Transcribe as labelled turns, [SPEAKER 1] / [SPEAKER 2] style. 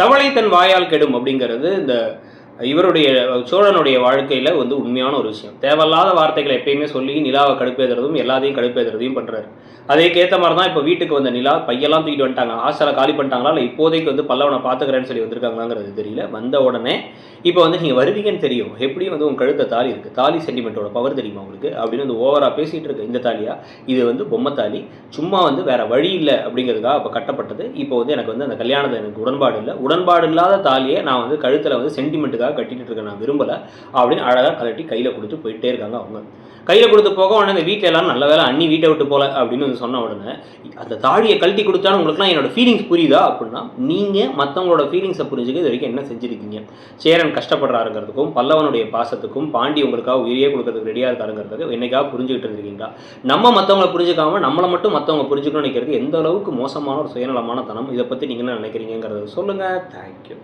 [SPEAKER 1] தவளை தன் வாயால் கெடும் அப்படிங்கிறது இந்த இவருடைய சோழனுடைய வாழ்க்கையில வந்து உண்மையான ஒரு விஷயம். தேவையில்லாத வார்த்தைகளை எப்பயுமே சொல்லி நிலாவை கடுப்பேத்துறதும் எல்லாத்தையும் கடுப்பேத்துறதையும் பண்றாரு. அதேக்கேத்த மாதிரி தான் இப்போ வீட்டுக்கு வந்த நிலா பையெல்லாம் தூக்கிட்டு வந்துட்டாங்க. ஹாஸ்டலை காலி பண்ணிட்டாங்களா, இல்லை இப்போதைக்கு வந்து பல்லவனை பார்த்துக்கிறேன்னு சொல்லி வந்திருக்காங்களாங்கிறது தெரியல. வந்த உடனே இப்போ வந்து நீங்கள் வருவீங்கன்னு தெரியும். எப்படியும் வந்து உங்கள் கழுத்த தாலி இருக்குது, தாலி சென்டிமெண்ட்டோட பவர் தெரியுமா உங்களுக்கு அப்படின்னு வந்து ஓவராக பேசிகிட்டு இருக்கு. இந்த தாலியா, இது வந்து பொம்மை தாலி, சும்மா வந்து வேற வழி இல்லை அப்படிங்கிறதுக்காக இப்போ கட்டப்பட்டது. இப்போ வந்து எனக்கு வந்து அந்த கல்யாணத்தை எனக்கு உடன்பாடு இல்லை, உடன்பாடு இல்லாத தாலியை நான் வந்து கழுத்தில் வந்து சென்டிமெண்ட்டுக்காக கட்டிட்டு இருக்கேன், நான் விரும்பலை அப்படின்னு அழகாக கலட்டி கையில் கொடுத்து போயிட்டே இருக்காங்க. அவங்க கையில் கொடுத்து போக உடனே இந்த வீட்டில் எல்லாரும் நல்ல வேலை அண்ணி வீட்டை விட்டு போல அப்படின்னு வந்து சொன்ன உடனே அந்த தாடியை கழட்டி கொடுத்தாலும் உங்களுக்குலாம் என்னோட ஃபீலிங்ஸ் புரியுதா அப்படின்னா, நீங்கள் மற்றவங்களோட ஃபீலிங்ஸை புரிஞ்சுக்க இது வரைக்கும் என்ன செஞ்சுருக்கீங்க? சேரன் கஷ்டப்படுறாருங்கிறதுக்கும் பல்லவனுடைய பாசத்துக்கும் பாண்டி உங்களுக்காக உயிரியே கொடுக்கறதுக்கு ரெடியாக இருக்காருங்கிறதுக்கு என்னைக்காக புரிஞ்சுக்கிட்டு இருந்திருக்கீங்களா? நம்ம மற்றவங்களை புரிஞ்சுக்காம நம்மளை மட்டும் மற்றவங்க புரிஞ்சுக்கணும்னு நினைக்கிறது எந்த அளவுக்கு மோசமான ஒரு சுயநலமான தனம். இதை பற்றி நீங்கள் என்ன நினைக்கிறீங்கிறத சொல்லுங்கள். தேங்க்யூ.